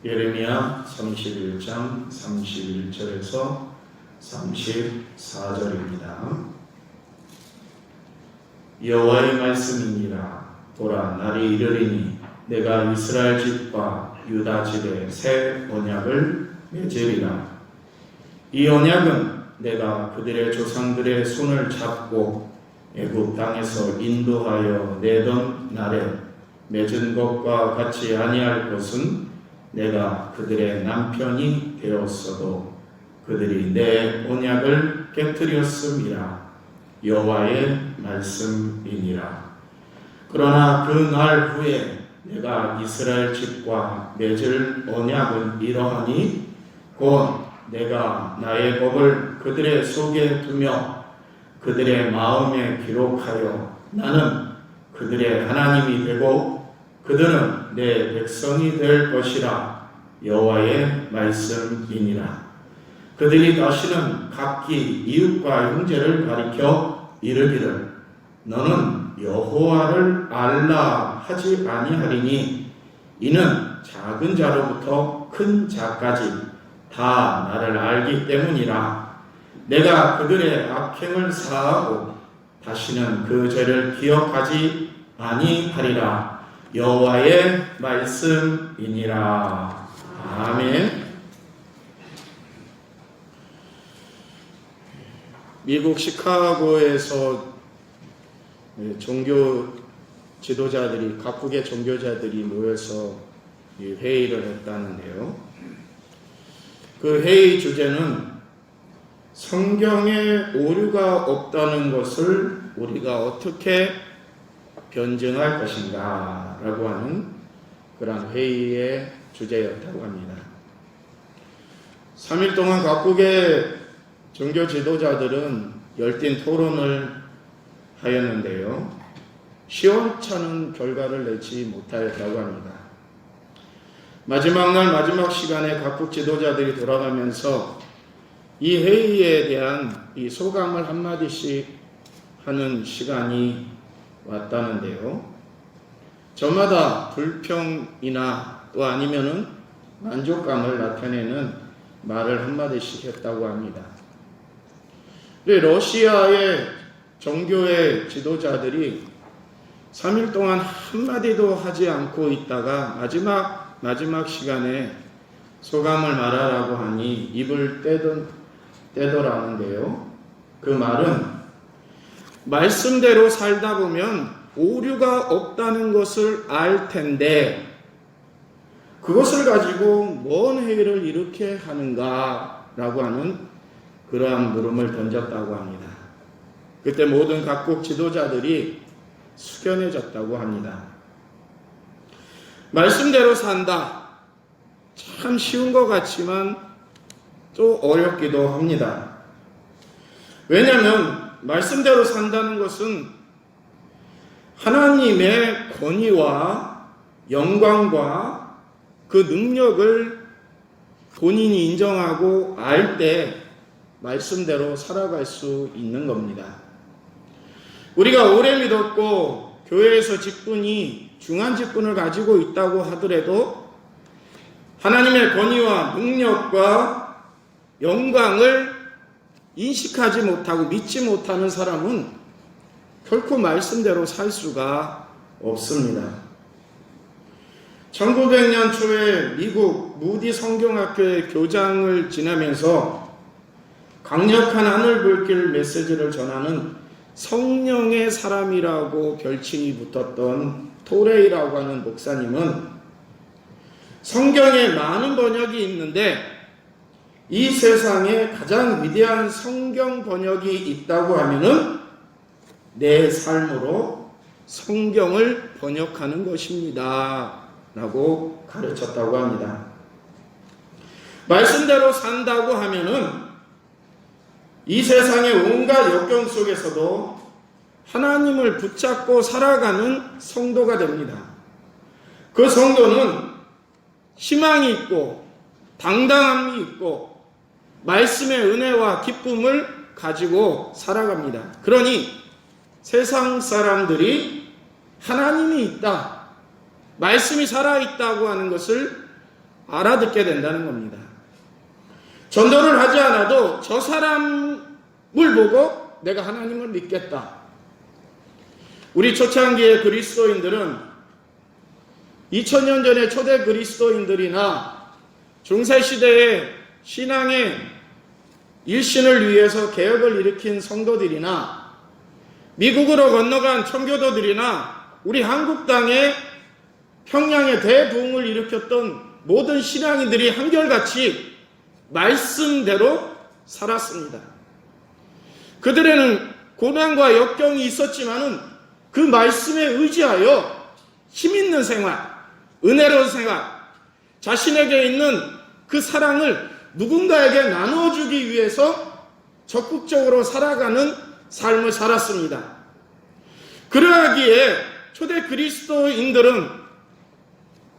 예레미야 31장 31절에서 34절입니다. 여호와의 말씀이니라. 보라, 날이 이르리니 내가 이스라엘 집과 유다 집에 새 언약을 맺으리라. 이 언약은 내가 그들의 조상들의 손을 잡고 애굽 땅에서 인도하여 내던 날에 맺은 것과 같이 아니할 것은 내가 그들의 남편이 되었어도 그들이 내 언약을 깨뜨렸음이라. 여호와의 말씀이니라. 그러나 그 날 후에 내가 이스라엘 집과 맺을 언약은 이러하니 곧 내가 나의 법을 그들의 속에 두며 그들의 마음에 기록하여 나는 그들의 하나님이 되고 그들은 내 백성이 될 것이라. 여호와의 말씀이니라. 그들이 다시는 각기 이웃과 형제를 가리켜 이르기를 너는 여호와를 알라 하지 아니하리니 이는 작은 자로부터 큰 자까지 다 나를 알기 때문이라. 내가 그들의 악행을 사하고 다시는 그 죄를 기억하지 아니하리라. 여호와의 말씀이니라. 아멘. 미국 시카고에서 종교 지도자들이, 각국의 종교자들이 모여서 회의를 했다는데요. 그 회의 주제는 성경에 오류가 없다는 것을 우리가 어떻게 변증할 것인가 라고 하는 그런 회의의 주제였다고 합니다. 3일 동안 각국의 종교 지도자들은 열띤 토론을 하였는데요. 시원찮은 결과를 내지 못하였다고 합니다. 마지막 날 마지막 시간에 각국 지도자들이 돌아가면서 이 회의에 대한 이 소감을 한마디씩 하는 시간이 왔다는데요. 저마다 불평이나 또 아니면은 만족감을 나타내는 말을 한마디씩 했다고 합니다. 러시아의 종교의 지도자들이 3일 동안 한마디도 하지 않고 있다가 마지막 시간에 소감을 말하라고 하니 입을 떼더라는데요. 그 말은 말씀대로 살다 보면 오류가 없다는 것을 알 텐데 그것을 가지고 뭔 회의를 이렇게 하는가 라고 하는 그러한 물음을 던졌다고 합니다. 그때 모든 각국 지도자들이 숙연해졌다고 합니다. 말씀대로 산다. 참 쉬운 것 같지만 또 어렵기도 합니다. 왜냐하면 말씀대로 산다는 것은 하나님의 권위와 영광과 그 능력을 본인이 인정하고 알 때 말씀대로 살아갈 수 있는 겁니다. 우리가 오래 믿었고 교회에서 직분이 중한 직분을 가지고 있다고 하더라도 하나님의 권위와 능력과 영광을 인식하지 못하고 믿지 못하는 사람은 결코 말씀대로 살 수가 없습니다. 1900년 초에 미국 무디 성경학교의 교장을 지내면서 강력한 하늘불길 메시지를 전하는 성령의 사람이라고 별칭이 붙었던 토레이라고 하는 목사님은 성경에 많은 번역이 있는데 이 세상에 가장 위대한 성경 번역이 있다고 하면은 내 삶으로 성경을 번역하는 것입니다 라고 가르쳤다고 합니다. 말씀대로 산다고 하면은 이 세상의 온갖 역경 속에서도 하나님을 붙잡고 살아가는 성도가 됩니다. 그 성도는 희망이 있고 당당함이 있고 말씀의 은혜와 기쁨을 가지고 살아갑니다. 그러니 세상 사람들이 하나님이 있다, 말씀이 살아있다고 하는 것을 알아듣게 된다는 겁니다. 전도를 하지 않아도 저 사람을 보고 내가 하나님을 믿겠다. 우리 초창기의 그리스도인들은 2000년 전의 초대 그리스도인들이나 중세시대의 신앙의 일신을 위해서 개혁을 일으킨 성도들이나 미국으로 건너간 청교도들이나 우리 한국 땅에 평양의 대부흥을 일으켰던 모든 신앙인들이 한결같이 말씀대로 살았습니다. 그들에는 고난과 역경이 있었지만은 그 말씀에 의지하여 힘있는 생활, 은혜로운 생활, 자신에게 있는 그 사랑을 누군가에게 나눠주기 위해서 적극적으로 살아가는 삶을 살았습니다. 그러하기에 초대 그리스도인들은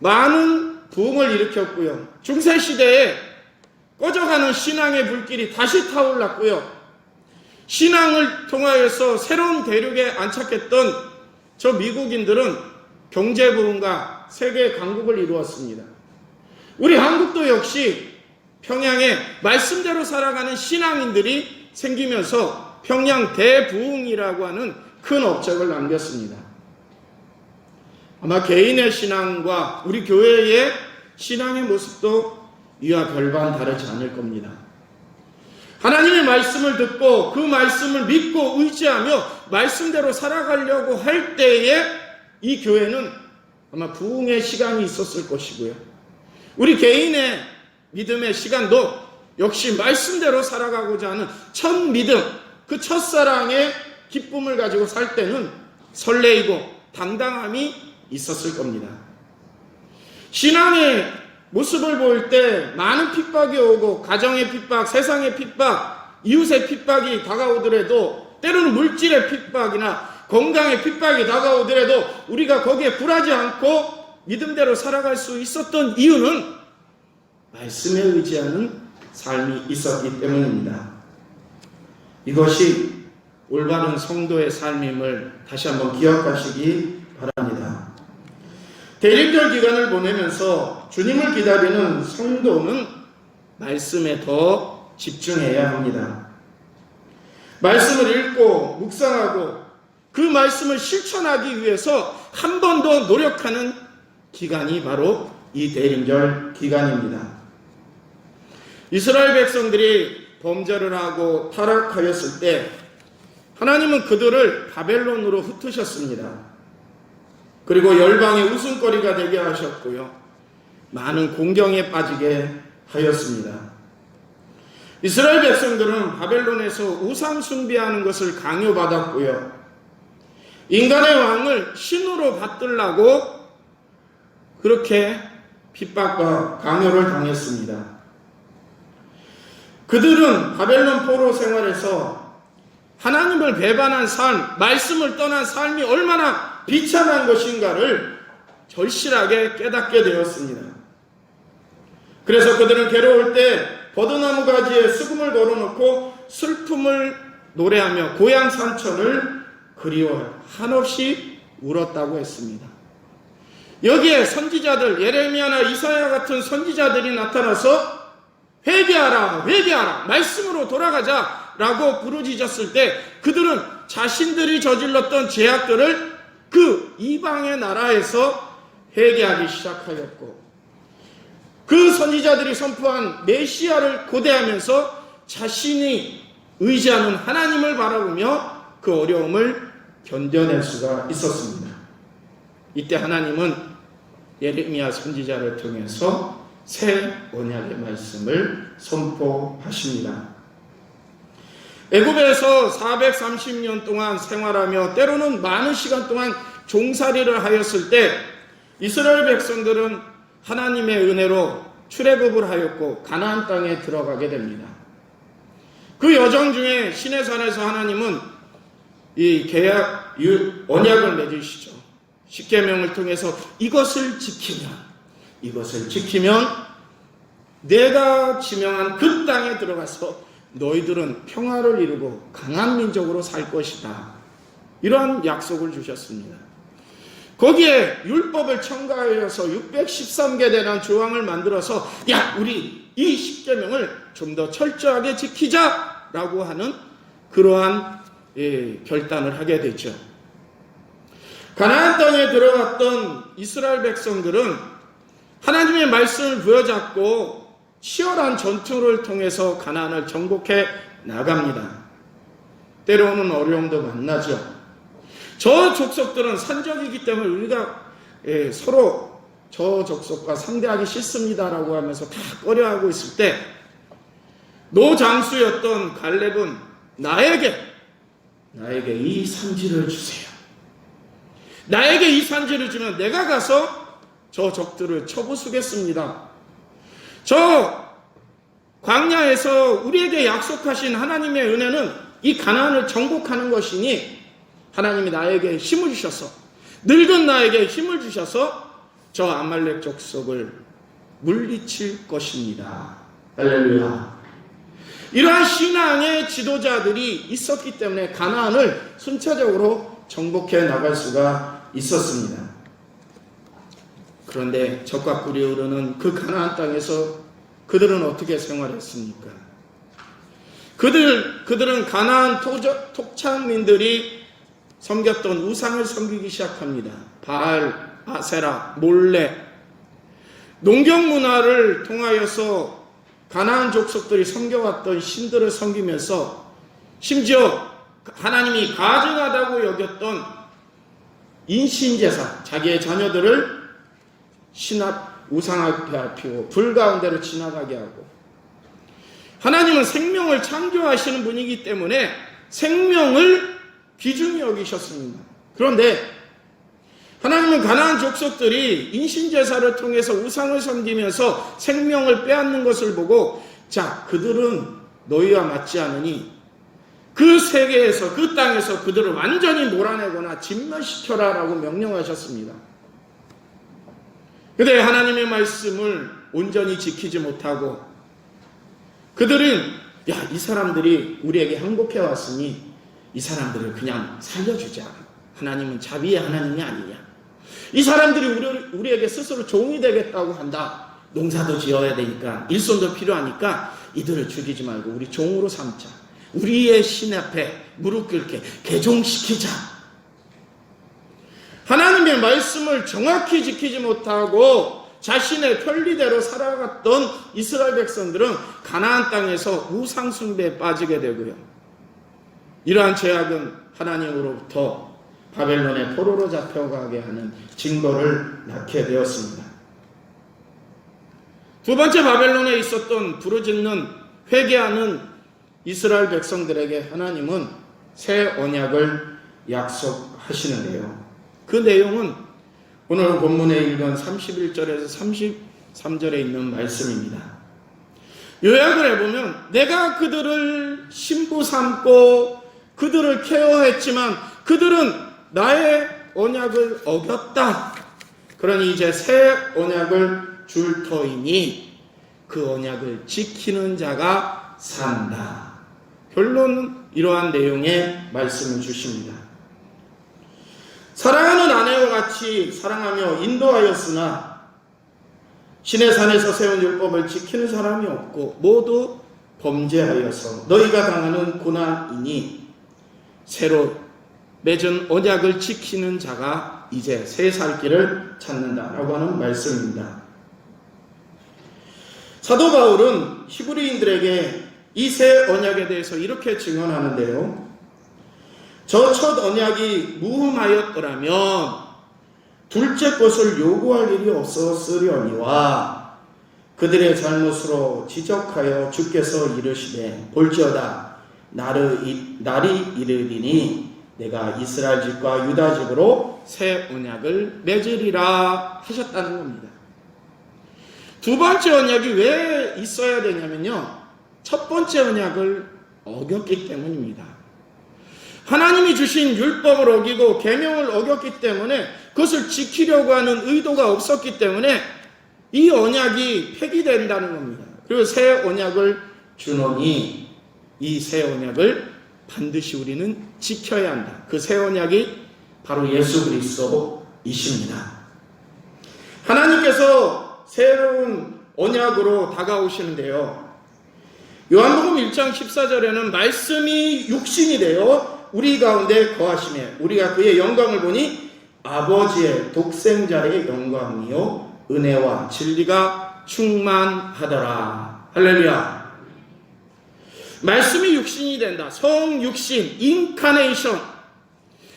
많은 부흥을 일으켰고요. 중세시대에 꺼져가는 신앙의 불길이 다시 타올랐고요. 신앙을 통하여서 새로운 대륙에 안착했던 저 미국인들은 경제부흥과 세계 강국을 이루었습니다. 우리 한국도 역시 평양에 말씀대로 살아가는 신앙인들이 생기면서 평양 대부흥이라고 하는 큰 업적을 남겼습니다. 아마 개인의 신앙과 우리 교회의 신앙의 모습도 이와 별반 다르지 않을 겁니다. 하나님의 말씀을 듣고 그 말씀을 믿고 의지하며 말씀대로 살아가려고 할 때에 이 교회는 아마 부흥의 시간이 있었을 것이고요. 우리 개인의 믿음의 시간도 역시 말씀대로 살아가고자 하는 첫 믿음, 그 첫사랑의 기쁨을 가지고 살 때는 설레이고 당당함이 있었을 겁니다. 신앙의 모습을 볼 때 많은 핍박이 오고 가정의 핍박, 세상의 핍박, 이웃의 핍박이 다가오더라도 때로는 물질의 핍박이나 건강의 핍박이 다가오더라도 우리가 거기에 굴하지 않고 믿음대로 살아갈 수 있었던 이유는 말씀에 의지하는 삶이 있었기 때문입니다. 이것이 올바른 성도의 삶임을 다시 한번 기억하시기 바랍니다. 대림절 기간을 보내면서 주님을 기다리는 성도는 말씀에 더 집중해야 합니다. 말씀을 읽고 묵상하고 그 말씀을 실천하기 위해서 한 번 더 노력하는 기간이 바로 이 대림절 기간입니다. 이스라엘 백성들이 범죄를 하고 타락하였을 때 하나님은 그들을 바벨론으로 흩으셨습니다. 그리고 열방의 웃음거리가 되게 하셨고요. 많은 공경에 빠지게 하였습니다. 이스라엘 백성들은 바벨론에서 우상 숭배하는 것을 강요받았고요. 인간의 왕을 신으로 받들라고 그렇게 핍박과 강요를 당했습니다. 그들은 바벨론 포로 생활에서 하나님을 배반한 삶, 말씀을 떠난 삶이 얼마나 비참한 것인가를 절실하게 깨닫게 되었습니다. 그래서 그들은 괴로울 때 버드나무 가지에 수금을 걸어놓고 슬픔을 노래하며 고향 산천을 그리워 한없이 울었다고 했습니다. 여기에 선지자들 예레미야나 이사야 같은 선지자들이 나타나서 회개하라, 회개하라, 말씀으로 돌아가자라고 부르짖었을 때 그들은 자신들이 저질렀던 죄악들을 그 이방의 나라에서 회개하기 시작하였고 그 선지자들이 선포한 메시아를 고대하면서 자신이 의지하는 하나님을 바라보며 그 어려움을 견뎌낼 수가 있었습니다. 이때 하나님은 예레미야 선지자를 통해서 새 언약의 말씀을 선포하십니다. 애굽에서 430년 동안 생활하며 때로는 많은 시간 동안 종살이를 하였을 때 이스라엘 백성들은 하나님의 은혜로 출애굽을 하였고 가나안 땅에 들어가게 됩니다. 그 여정 중에 시내산에서 하나님은 이 계약 언약을 맺으시죠. 십계명을 통해서 이것을 지키면 내가 지명한 그 땅에 들어가서 너희들은 평화를 이루고 강한 민족으로 살 것이다. 이런 약속을 주셨습니다. 거기에 율법을 첨가하여서 613개 되는 조항을 만들어서 야, 우리 이 십계명을 좀 더 철저하게 지키자라고 하는 그러한 결단을 하게 되죠. 가나안 땅에 들어갔던 이스라엘 백성들은 하나님의 말씀을 부여잡고 치열한 전투를 통해서 가나안을 정복해 나갑니다. 때로는 어려움도 만나죠. 저 족속들은 산적이기 때문에 우리가 서로 저 족속과 상대하기 싫습니다라고 하면서 다 꺼려하고 있을 때 노장수였던 갈렙은 나에게 이 산지를 주세요. 나에게 이 산지를 주면 내가 가서 저 적들을 쳐부수겠습니다. 저 광야에서 우리에게 약속하신 하나님의 은혜는 이 가나안을 정복하는 것이니 하나님이 나에게 힘을 주셔서, 늙은 나에게 힘을 주셔서 저 아말렉 족속을 물리칠 것입니다. 할렐루야. 이러한 신앙의 지도자들이 있었기 때문에 가나안을 순차적으로 정복해 나갈 수가 있었습니다. 그런데 적과 꿀이 흐르는 그 가나안 땅에서 그들은 어떻게 생활했습니까? 그들은 가나안 토착민들이 섬겼던 우상을 섬기기 시작합니다. 바알, 아세라, 몰레. 농경 문화를 통하여서 가나안 족속들이 섬겨왔던 신들을 섬기면서 심지어 하나님이 가증하다고 여겼던 인신제사, 자기의 자녀들을 우상 앞에 피우고 불 가운데로 지나가게 하고, 하나님은 생명을 창조하시는 분이기 때문에 생명을 귀중히 여기셨습니다. 그런데 하나님은 가나안 족속들이 인신제사를 통해서 우상을 섬기면서 생명을 빼앗는 것을 보고, 자, 그들은 너희와 맞지 않으니 그 세계에서, 그 땅에서 그들을 완전히 몰아내거나 진멸시켜라 라고 명령하셨습니다. 그런데 하나님의 말씀을 온전히 지키지 못하고 그들은 이 사람들이 우리에게 항복해 왔으니 이 사람들을 그냥 살려주자. 하나님은 자비의 하나님이 아니냐. 이 사람들이 우리에게 스스로 종이 되겠다고 한다. 농사도 지어야 되니까, 일손도 필요하니까 이들을 죽이지 말고 우리 종으로 삼자. 우리의 신 앞에 무릎 꿇게 개종시키자. 하나님의 말씀을 정확히 지키지 못하고 자신의 편리대로 살아갔던 이스라엘 백성들은 가나안 땅에서 우상 숭배에 빠지게 되고요. 이러한 죄악은 하나님으로부터 바벨론의 포로로 잡혀가게 하는 징벌을 낳게 되었습니다. 두 번째, 바벨론에 있었던 부르짖는 회개하는 이스라엘 백성들에게 하나님은 새 언약을 약속하시는데요. 그 내용은 오늘 본문에 읽은 31절에서 33절에 있는 말씀입니다. 요약을 해보면, 내가 그들을 신부 삼고 그들을 케어했지만 그들은 나의 언약을 어겼다. 그러니 이제 새 언약을 줄 터이니 그 언약을 지키는 자가 산다. 결론은 이러한 내용의 말씀을 주십니다. 사랑하는 아내와 같이 사랑하며 인도하였으나 신의 산에서 세운 율법을 지키는 사람이 없고 모두 범죄하여서 너희가 당하는 고난이니 새로 맺은 언약을 지키는 자가 이제 새 살 길을 찾는다라고 하는 말씀입니다. 사도 바울은 히브리인들에게 이 새 언약에 대해서 이렇게 증언하는데요. 저 첫 언약이 무흠하였더라면 둘째 것을 요구할 일이 없었으려니와 그들의 잘못으로 지적하여 주께서 이르시되 볼지어다 날이 이르리니 내가 이스라엘 집과 유다 집으로 새 언약을 맺으리라 하셨다는 겁니다. 두 번째 언약이 왜 있어야 되냐면요, 첫 번째 언약을 어겼기 때문입니다. 하나님이 주신 율법을 어기고 계명을 어겼기 때문에 그것을 지키려고 하는 의도가 없었기 때문에 이 언약이 폐기된다는 겁니다. 그리고 새 언약을 주노니 이 새 언약을 반드시 우리는 지켜야 한다. 그 새 언약이 바로 예수 그리스도 이십니다. 하나님께서 새로운 언약으로 다가오시는데요. 요한복음 1장 14절에는 말씀이 육신이 되어 우리 가운데 거하시며 우리가 그의 영광을 보니 아버지의 독생자의 영광이요 은혜와 진리가 충만하더라. 할렐루야. 말씀이 육신이 된다. 성육신, 인카네이션.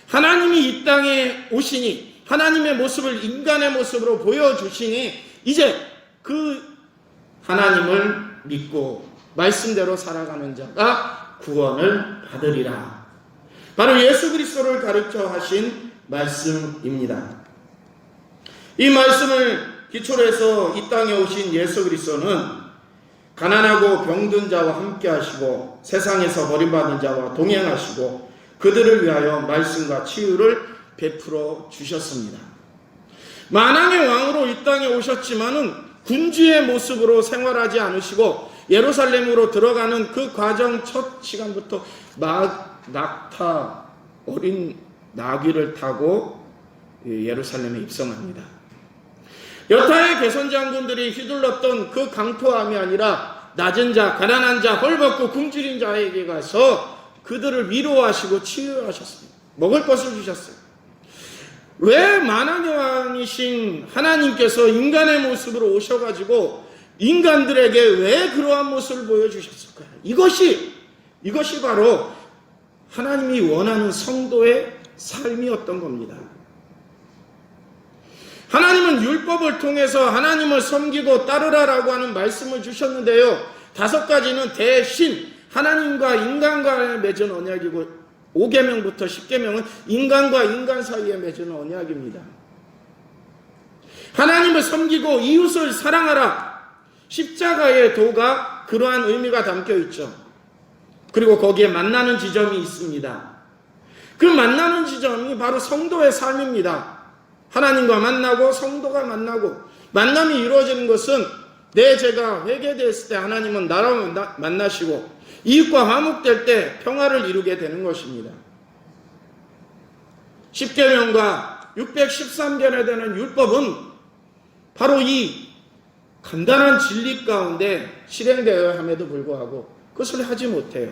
하나님이 이 땅에 오시니 하나님의 모습을 인간의 모습으로 보여주시니 이제 그 하나님을 믿고 말씀대로 살아가는 자가 구원을 받으리라. 바로 예수 그리스도를 가르쳐 하신 말씀입니다. 이 말씀을 기초로 해서 이 땅에 오신 예수 그리스도는 가난하고 병든 자와 함께 하시고 세상에서 버림받은 자와 동행하시고 그들을 위하여 말씀과 치유를 베풀어 주셨습니다. 만왕의 왕으로 이 땅에 오셨지만은 군주의 모습으로 생활하지 않으시고 예루살렘으로 들어가는 그 과정 첫 시간부터 낙타 어린 나귀를 타고 예루살렘에 입성합니다. 여타의 개선 장군들이 휘둘렀던 그 강포함이 아니라 낮은 자, 가난한 자, 헐벗고 굶주린 자에게 가서 그들을 위로하시고 치유하셨습니다. 먹을 것을 주셨어요. 왜 만왕의 왕이신 하나님께서 인간의 모습으로 오셔가지고 인간들에게 왜 그러한 모습을 보여주셨을까요? 이것이 바로 하나님이 원하는 성도의 삶이었던 겁니다. 하나님은 율법을 통해서 하나님을 섬기고 따르라라고 하는 말씀을 주셨는데요. 5가지는 대신 하나님과 인간과의 맺은 언약이고 5계명부터 10계명은 인간과 인간 사이에 맺은 언약입니다. 하나님을 섬기고 이웃을 사랑하라. 십자가의 도가 그러한 의미가 담겨 있죠. 그리고 거기에 만나는 지점이 있습니다. 그 만나는 지점이 바로 성도의 삶입니다. 하나님과 만나고 성도가 만나고 만남이 이루어지는 것은 내 죄가 회개되었을 때 하나님은 나랑 만나시고 이웃과 화목될 때 평화를 이루게 되는 것입니다. 10계명과 613견에 되는 율법은 바로 이 간단한 진리 가운데 실행되어야 함에도 불구하고 그것을 하지 못해요.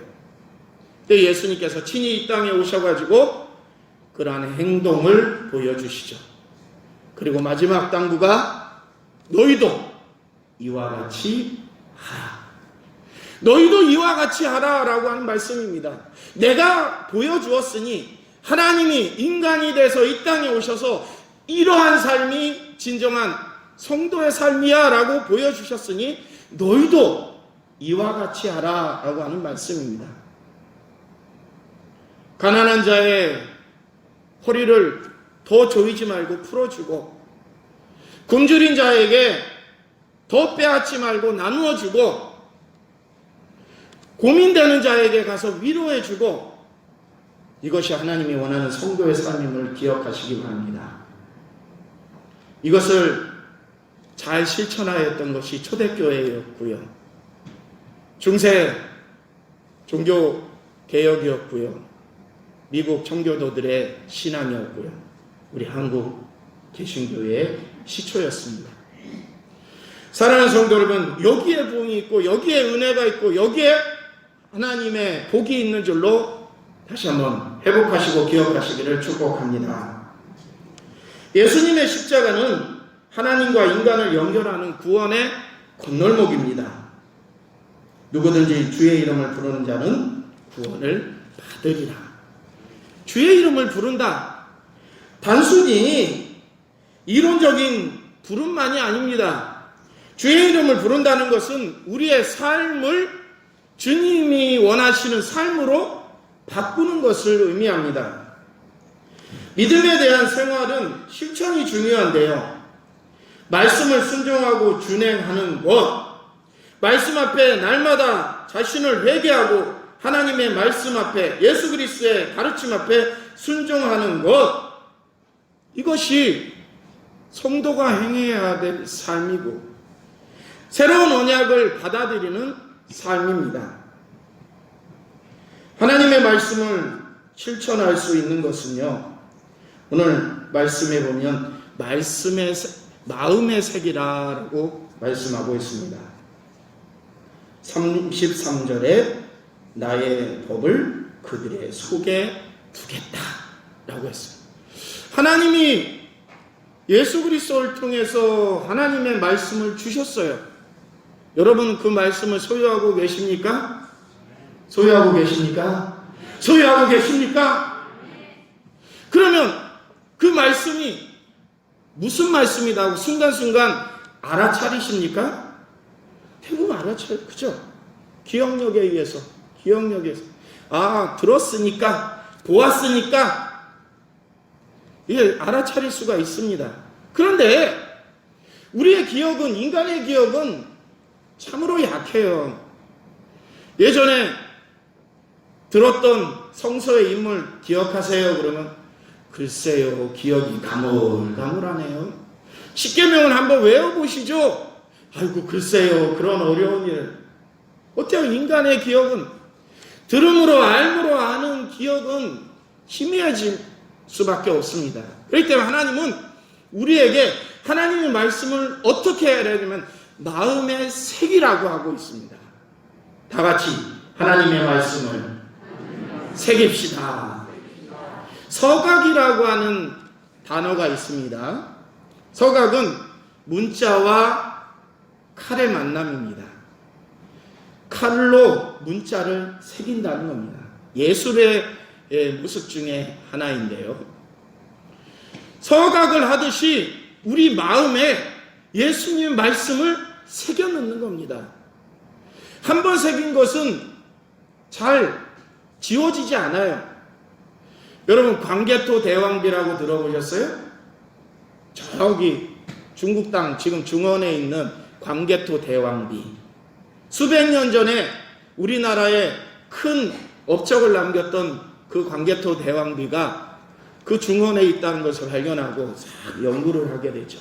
근데 예수님께서 친히 이 땅에 오셔가지고 그러한 행동을 보여주시죠. 그리고 마지막 당부가 너희도 이와 같이 하라. 너희도 이와 같이 하라라고 하는 말씀입니다. 내가 보여주었으니 하나님이 인간이 돼서 이 땅에 오셔서 이러한 삶이 진정한 성도의 삶이야 라고 보여주셨으니 너희도 이와 같이 하라 라고 하는 말씀입니다. 가난한 자의 허리를 더 조이지 말고 풀어주고 굶주린 자에게 더 빼앗지 말고 나누어주고 고민되는 자에게 가서 위로해주고 이것이 하나님이 원하는 성도의 삶임을 기억하시기 바랍니다. 이것을 잘 실천하였던 것이 초대교회였고요. 중세 종교개혁이었고요. 미국 청교도들의 신앙이었고요. 우리 한국 개신교회의 시초였습니다. 사랑하는 성도 여러분, 여기에 복이 있고 여기에 은혜가 있고 여기에 하나님의 복이 있는 줄로 다시 한번 회복하시고 기억하시기를 축복합니다. 예수님의 십자가는 하나님과 인간을 연결하는 구원의 건널목입니다. 누구든지 주의 이름을 부르는 자는 구원을 받으리라. 주의 이름을 부른다. 단순히 이론적인 부름만이 아닙니다. 주의 이름을 부른다는 것은 우리의 삶을 주님이 원하시는 삶으로 바꾸는 것을 의미합니다. 믿음에 대한 생활은 실천이 중요한데요. 말씀을 순종하고 준행하는 것, 말씀 앞에 날마다 자신을 회개하고 하나님의 말씀 앞에 예수 그리스도의 가르침 앞에 순종하는 것, 이것이 성도가 행해야 될 삶이고 새로운 언약을 받아들이는 삶입니다. 하나님의 말씀을 실천할 수 있는 것은요, 오늘 말씀해 보면 마음의 색이라고 말씀하고 있습니다. 33절에 나의 법을 그들의 속에 두겠다라고 했어요. 하나님이 예수 그리스도를 통해서 하나님의 말씀을 주셨어요. 여러분 그 말씀을 소유하고 계십니까? 소유하고 계십니까? 소유하고 계십니까? 그러면 그 말씀이 무슨 말씀이라고 순간순간 알아차리십니까? 대부분 알아차려, 그죠? 기억력에 의해서. 들었으니까, 보았으니까, 이게 알아차릴 수가 있습니다. 그런데, 우리의 기억은, 인간의 기억은 참으로 약해요. 예전에 들었던 성서의 인물 기억하세요? 그러면, 글쎄요, 기억이 가물가물하네요. 십계명을 한번 외워보시죠. 아이고, 글쎄요, 그런 어려운 일. 어때요? 인간의 기억은 들음으로 알므로 아는 기억은 희미해질 수밖에 없습니다. 그렇기 때문에 하나님은 우리에게 하나님의 말씀을 어떻게 해야 되냐면 마음의 색이라고 하고 있습니다. 다 같이 하나님의 말씀을 새깁시다. 서각이라고 하는 단어가 있습니다. 서각은 문자와 칼의 만남입니다. 칼로 문자를 새긴다는 겁니다. 예술의 모습 중에 하나인데요. 서각을 하듯이 우리 마음에 예수님의 말씀을 새겨 넣는 겁니다. 한 번 새긴 것은 잘 지워지지 않아요. 여러분 광개토 대왕비라고 들어보셨어요? 저기 중국 땅 지금 중원에 있는 광개토 대왕비. 수백 년 전에 우리나라에 큰 업적을 남겼던 그 광개토 대왕비가 그 중원에 있다는 것을 발견하고 연구를 하게 되죠.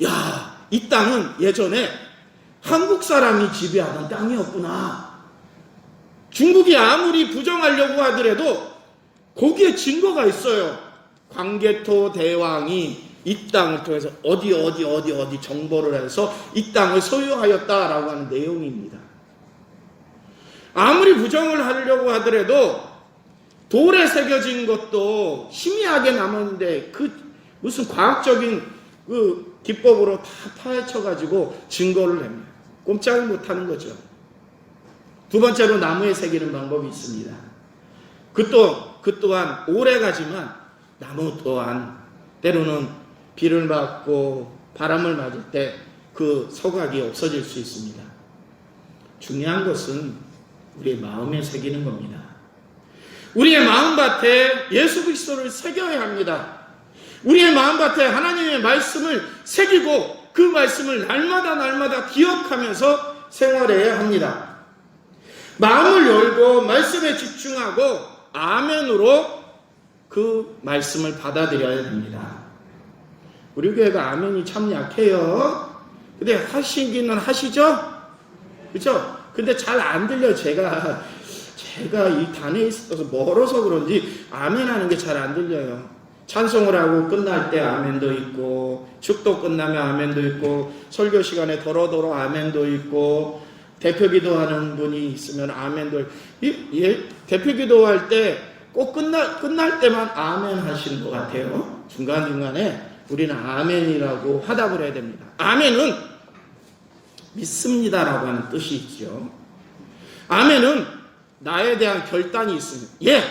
야, 이 땅은 예전에 한국 사람이 지배하던 땅이었구나. 중국이 아무리 부정하려고 하더라도 거기에 증거가 있어요. 광개토 대왕이 이 땅을 통해서 어디 정보를 해서 이 땅을 소유하였다라고 하는 내용입니다. 아무리 부정을 하려고 하더라도 돌에 새겨진 것도 희미하게 남았는데 그 무슨 과학적인 그 기법으로 다 파헤쳐가지고 증거를 냅니다. 꼼짝을 못하는 거죠. 두 번째로 나무에 새기는 방법이 있습니다. 그 또한 오래가지만 나무 또한 때로는 비를 맞고 바람을 맞을 때 그 서각이 없어질 수 있습니다. 중요한 것은 우리의 마음에 새기는 겁니다. 우리의 마음밭에 예수 그리스도를 새겨야 합니다. 우리의 마음밭에 하나님의 말씀을 새기고 그 말씀을 날마다 기억하면서 생활해야 합니다. 마음을 열고 말씀에 집중하고 아멘으로 그 말씀을 받아들여야 됩니다. 우리 교회가 아멘이 참 약해요. 근데 하시기는 하시죠? 그렇죠? 근데 잘 안 들려. 제가 이 단에 있어서 멀어서 그런지 아멘 하는 게 잘 안 들려요. 찬송을 하고 끝날 때 아멘도 있고, 축도 끝나면 아멘도 있고, 설교 시간에 더러더러 아멘도 있고, 대표 기도하는 분이 있으면 아멘도 있고, 대표 기도할 때 꼭 끝날 때만 아멘 하시는 것 같아요. 중간중간에 우리는 아멘이라고 화답을 해야 됩니다. 아멘은 믿습니다라고 하는 뜻이 있죠. 아멘은 나에 대한 결단이 있습니다. 예,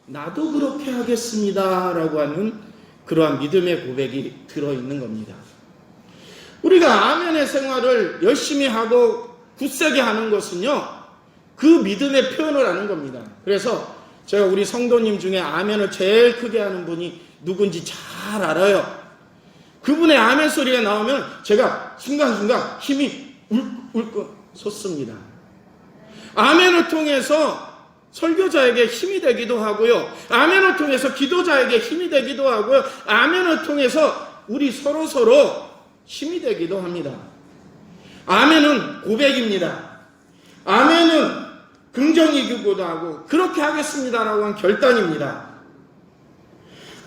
나도 그렇게 하겠습니다라고 하는 그러한 믿음의 고백이 들어있는 겁니다. 우리가 아멘의 생활을 열심히 하고 굳세게 하는 것은요, 그 믿음의 표현을 하는 겁니다. 그래서 제가 우리 성도님 중에 아멘을 제일 크게 하는 분이 누군지 잘 알아요. 그분의 아멘 소리가 나오면 제가 순간순간 힘이 울컥 솟습니다. 아멘을 통해서 설교자에게 힘이 되기도 하고요. 아멘을 통해서 기도자에게 힘이 되기도 하고요. 아멘을 통해서 우리 서로 힘이 되기도 합니다. 아멘은 고백입니다. 아멘은 긍정이기도 하고 그렇게 하겠습니다라고 한 결단입니다.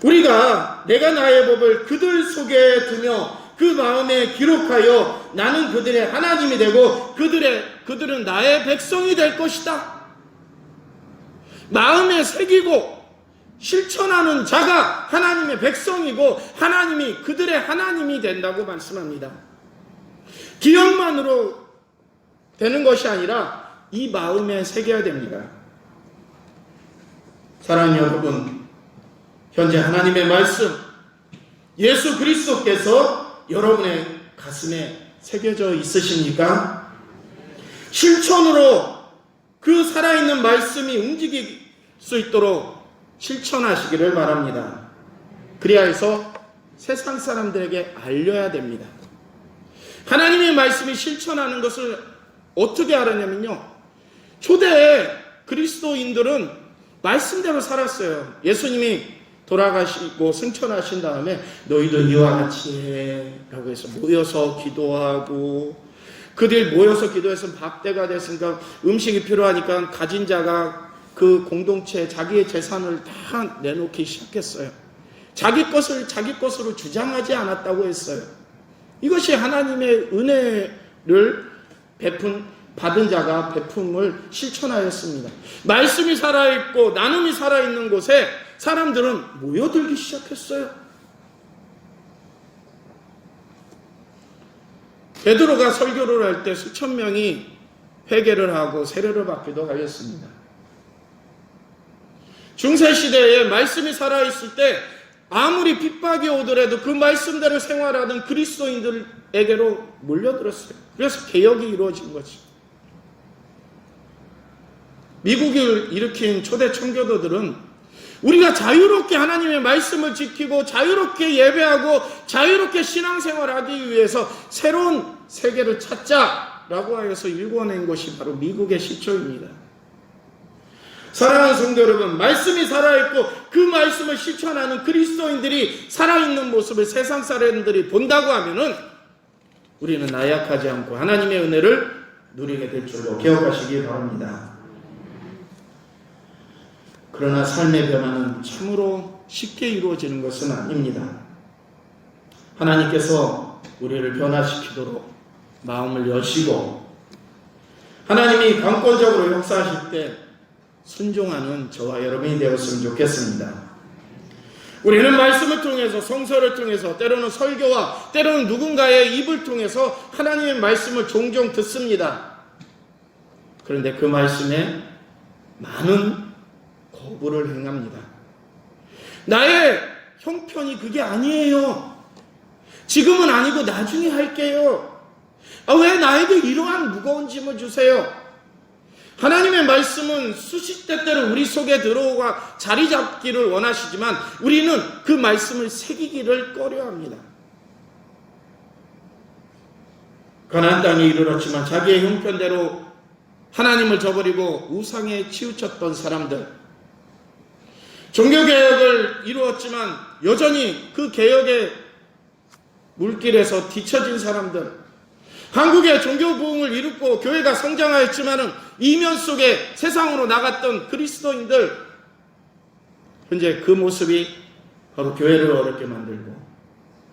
우리가 내가 나의 법을 그들 속에 두며 그 마음에 기록하여 나는 그들의 하나님이 되고 그들은 나의 백성이 될 것이다. 마음에 새기고 실천하는 자가 하나님의 백성이고 하나님이 그들의 하나님이 된다고 말씀합니다. 기억만으로 되는 것이 아니라 이 마음에 새겨야 됩니다. 사랑하는 여러분, 현재 하나님의 말씀 예수 그리스도께서 여러분의 가슴에 새겨져 있으십니까? 실천으로 그 살아있는 말씀이 움직일 수 있도록 실천하시기를 바랍니다. 그리하여 해서 세상 사람들에게 알려야 됩니다. 하나님의 말씀이 실천하는 것을 어떻게 알았냐면요, 초대 그리스도인들은 말씀대로 살았어요. 예수님이 돌아가시고 승천하신 다음에 너희도 이와 같이 해 라고 해서 모여서 기도하고, 그들 모여서 기도해서 밥때가 됐으니까 음식이 필요하니까 가진 자가 그 공동체 자기의 재산을 다 내놓기 시작했어요. 자기 것으로 주장하지 않았다고 했어요. 이것이 하나님의 은혜를 받은 자가 베품을 실천하였습니다. 말씀이 살아있고 나눔이 살아있는 곳에 사람들은 모여들기 시작했어요. 베드로가 설교를 할 때 수천 명이 회개를 하고 세례를 받기도 하였습니다. 중세시대에 말씀이 살아있을 때 아무리 핍박이 오더라도 그 말씀대로 생활하던 그리스도인들에게로 몰려들었어요. 그래서 개혁이 이루어진 거죠. 미국을 일으킨 초대 청교도들은 우리가 자유롭게 하나님의 말씀을 지키고 자유롭게 예배하고 자유롭게 신앙생활하기 위해서 새로운 세계를 찾자라고 하여서 일궈낸 것이 바로 미국의 시초입니다. 사랑하는 성도 여러분, 말씀이 살아있고 그 말씀을 실천하는 그리스도인들이 살아있는 모습을 세상 사람들이 본다고 하면은 우리는 나약하지 않고 하나님의 은혜를 누리게 될 줄로 기억하시기 바랍니다. 그러나 삶의 변화는 참으로 쉽게 이루어지는 것은 아닙니다. 하나님께서 우리를 변화시키도록 마음을 여시고 하나님이 강권적으로 역사하실 때 순종하는 저와 여러분이 되었으면 좋겠습니다. 우리는 말씀을 통해서, 성서를 통해서, 때로는 설교와 때로는 누군가의 입을 통해서 하나님의 말씀을 종종 듣습니다. 그런데 그 말씀에 많은 거부를 행합니다. 나의 형편이 그게 아니에요. 지금은 아니고 나중에 할게요. 왜 나에게 이러한 무거운 짐을 주세요? 하나님의 말씀은 수시때때로 우리 속에 들어오고 자리 잡기를 원하시지만 우리는 그 말씀을 새기기를 꺼려합니다. 가나안 땅에 이르렀지만 자기의 형편대로 하나님을 저버리고 우상에 치우쳤던 사람들, 종교개혁을 이루었지만 여전히 그 개혁의 물길에서 뒤처진 사람들, 한국의 종교부흥을 이루고 교회가 성장하였지만은 이면 속에 세상으로 나갔던 그리스도인들, 현재 그 모습이 바로 교회를 어렵게 만들고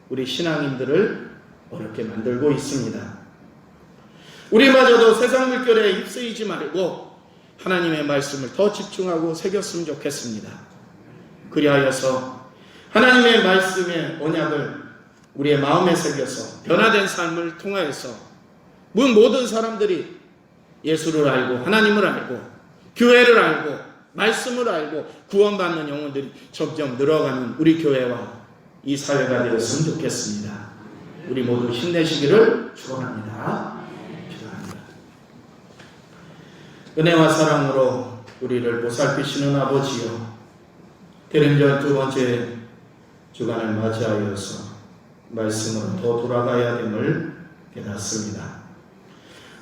우리 신앙인들을 어렵게 만들고 있습니다. 우리마저도 세상 물결에 휩쓰이지 말고 하나님의 말씀을 더 집중하고 새겼으면 좋겠습니다. 그리하여서 하나님의 말씀의 언약을 우리의 마음에 새겨서 변화된 삶을 통하여서 모든 사람들이 예수를 알고 하나님을 알고 교회를 알고 말씀을 알고 구원받는 영혼들이 점점 늘어가는 우리 교회와 이 사회가 되었으면 좋겠습니다. 우리 모두 힘내시기를 축원합니다. 기도합니다. 은혜와 사랑으로 우리를 보살피시는 아버지여, 대림절 두 번째 주간을 맞이하여서 말씀으로 더 돌아가야 됨을 깨닫습니다.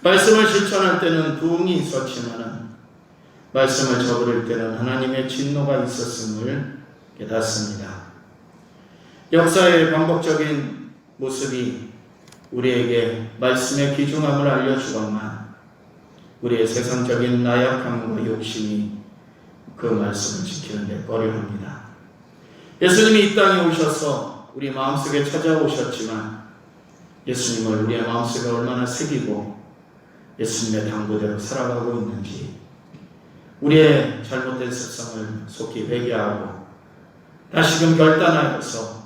말씀을 실천할 때는 부흥이 있었지만 말씀을 저버릴 때는 하나님의 진노가 있었음을 깨닫습니다. 역사의 반복적인 모습이 우리에게 말씀의 귀중함을 알려주건만 우리의 세상적인 나약함과 욕심이 그 말씀을 지키는 데 꺼려합니다. 예수님이 이 땅에 오셔서 우리 마음속에 찾아오셨지만 예수님을 우리의 마음속에 얼마나 새기고 예수님의 당부대로 살아가고 있는지 우리의 잘못된 습성을 속히 회개하고 다시금 결단하여서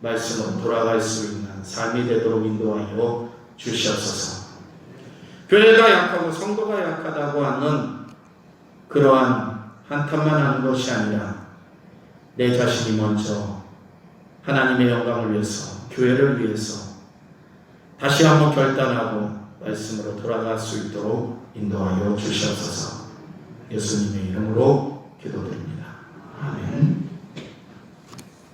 말씀으로 돌아갈 수 있는 삶이 되도록 인도하여 주시옵소서. 교회가 약하고 성도가 약하다고 하는 그러한 한탄만 하는 것이 아니라 내 자신이 먼저 하나님의 영광을 위해서, 교회를 위해서 다시 한번 결단하고 말씀으로 돌아갈 수 있도록 인도하여 주시옵소서. 예수님의 이름으로 기도드립니다.